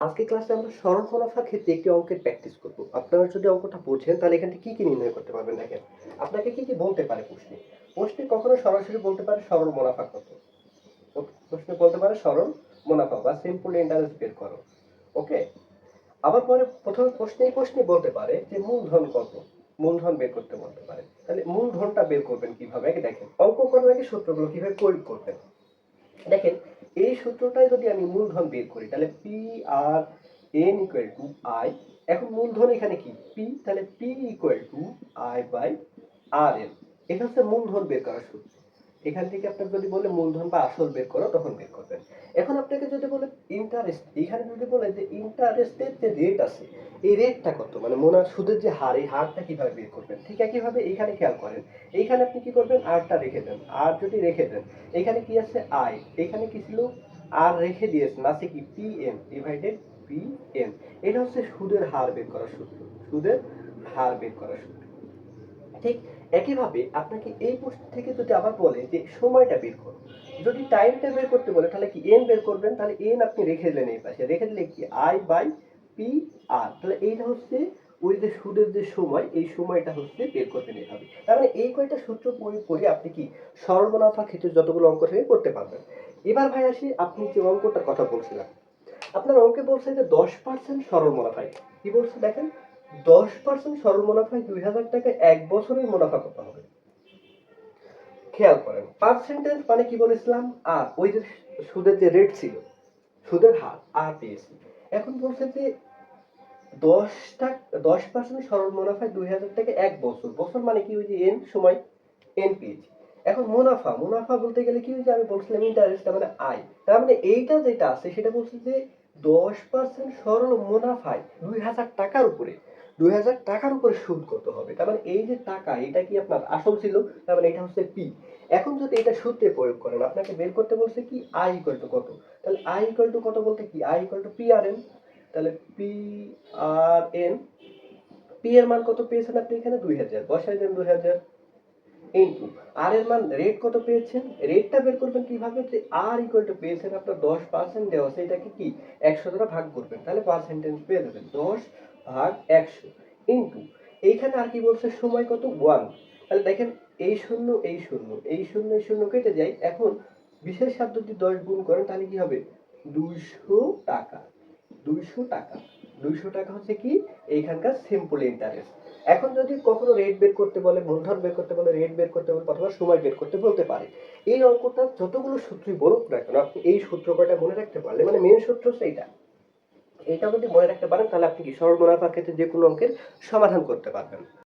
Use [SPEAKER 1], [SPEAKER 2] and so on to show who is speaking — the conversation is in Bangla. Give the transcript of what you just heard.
[SPEAKER 1] আজকে ক্লাসে আমরা সরল মুনাফার ক্ষেত্রে একটি অঙ্কের প্র্যাকটিস করব। আপনারা যদি অঙ্কটা বোঝেন তাহলে এখান থেকে কি নির্ণয় করতে পারবেন দেখেন। আপনাকে কি বলতে পারে প্রশ্নে? প্রশ্নে কখনো সরাসরি বলতে পারে সরল মুনাফা কত? প্রশ্নে বলতে পারে সরল মুনাফা বা সিম্পল ইন্টারেস্ট বের করো। ওকে? আবার পরে প্রথমে প্রশ্নে বলতে পারে যে মূলধন কত? মূলধন বের করতে বলতে পারে। তাহলে মূলধনটা বের করবেন কিভাবে? আগে দেখেন। অঙ্ক করার আগে সূত্রগুলো কিভাবে প্রয়োগ করবেন। দেখেন এই সূত্রটাই যদি আমি মূলধন বের করি তাহলে P R N equal to I. এখন মূলধন এখানে কি পি, তাহলে P equal to I by R N. এটা হচ্ছে মূলধন বের করার সূত্র। এখান থেকে আপনার যদি বলে মূলধন বা আসল বের করো তখন বের করবেন। এখন আপনাকে যদি বলে ইন্টারেস্ট, এখানে যদি বলে যে ইন্টারেস্টের যে রেট আছে এই রেটটা কত, মানে সুদের যে হার, এই হারটা কিভাবে বের করবেন। ঠিক একইভাবে এইখানে খেয়াল করেন, এইখানে আপনি কি করবেন, আরটা রেখে দেন। আর যদি রেখে দেন এখানে কি আছে আই, এখানে কি ছিল আর রেখে দিয়েছেন, আছে কি P M divided P M. এটা হচ্ছে সুদের হার বের করার সূত্র, সুদের হার বের করার সূত্র। ঠিক একইভাবে আপনাকে এই প্রশ্ন থেকে যদি আবার বলে যে সময়টা বের করো, যদি টাইমটা বের করতে বলে তাহলে কি এন বের করবেন। তাহলে এন আপনি রেখে দিলেন এই পাশে, রেখে দিলে কি আই বাই পি আর। তাহলে এইটা হচ্ছে ওই যে সুদের যে সময়, এই সময়টা হচ্ছে বের করতে নিতে হবে। তার মানে এই কয়টা সূত্র প্রয়োগ করে আপনি কি সরল মুনাফা ক্ষেত্রে যতগুলো অঙ্ক থেকে করতে পারবেন। এবার ভাই আসি, আপনি যে অঙ্কটার কথা বলছিলাম, আপনার অঙ্কে বলছে যে 10% সরল মুনাফায় কি বলছে দেখেন, 10% সরল মুনাফায় 2000 টাকা এক বছরের মুনাফা কত হবে। খেয়াল করেন পার্সেন্টেজ মানে কি বলেছিলাম, আর ওই যে সুদের যে রেট ছিল, সুদের হার আর পেয়েছি। এখন বলছে যে 10% সরল মুনাফায় 2000 টাকা এক বছর, বছর মানে কি ওই যে এন সময়, এন পেয়েছি। এখন মুনাফা, মুনাফা বলতে গেলে কি, যে আমি বলছিলাম ইন্টারেস্ট মানে আয়। তার মানে এইটা যেটা আছে সেটা বলছে যে 10% সরল মুনাফায় 2000 টাকার উপরে, 2000 টাকার উপরে সুদ কত হবে। তার মানে এই যে টাকা, এটা কি আপনার আসল ছিল, তার মানে এটা হচ্ছে পি। এখন যদি এটা সূত্রে প্রয়োগ করেন, আপনাকে বের করতে বলছে কি আই ইকুয়াল টু কত। তাহলে আই ইকুয়াল টু কত বলতে কি I equal to P R N. তাহলে পি আর এন, পি এর মান কত পেয়েছেন আপনি এখানে 2000, বসাই দেন 2000 ইনটু আর এর মান রেট কত পেয়েছেন, রেটটা বের করবেন কিভাবে, যে আর ইকুয়াল টু পেয়েছেন আপনার 10% দেওয়া আছে, এটাকে কি 100 দ্বারা ভাগ করবেন, তাহলে পার্সেন্টেজ পেয়ে যাবেন 10 ভাগ 100 ইনটু এইখানে আর কি বলছে সময় কত 1। তাহলে দেখেন এই শূন্য এই শূন্য এই শূন্য এই শূন্য কেটে যায়। এখন বিশেষ শব্দ যদি 10 গুণ করেন তাহলে কি হবে 200 টাকা। 200 টাকা, 200 টাকা হচ্ছে কি এইখানকার সিম্পল ইন্টারেস্ট। এখন যদি কখনো রেট বের করতে বলে, মূলধন বের করতে বলে, রেট বের করতে বলে, অথবা সময় বের করতে বলতে পারে, এই অঙ্কটা যতগুলো সূত্রই বলুক না কেন, আপনি এই সূত্র কয়টা মনে রাখতে পারলে, মানে মেন সূত্র হচ্ছে এইটা, এইটা যদি মনে রাখতে পারেন তাহলে আপনি কি সরল মুনাফার ক্ষেত্রে যে কোনো অঙ্কের সমাধান করতে পারবেন।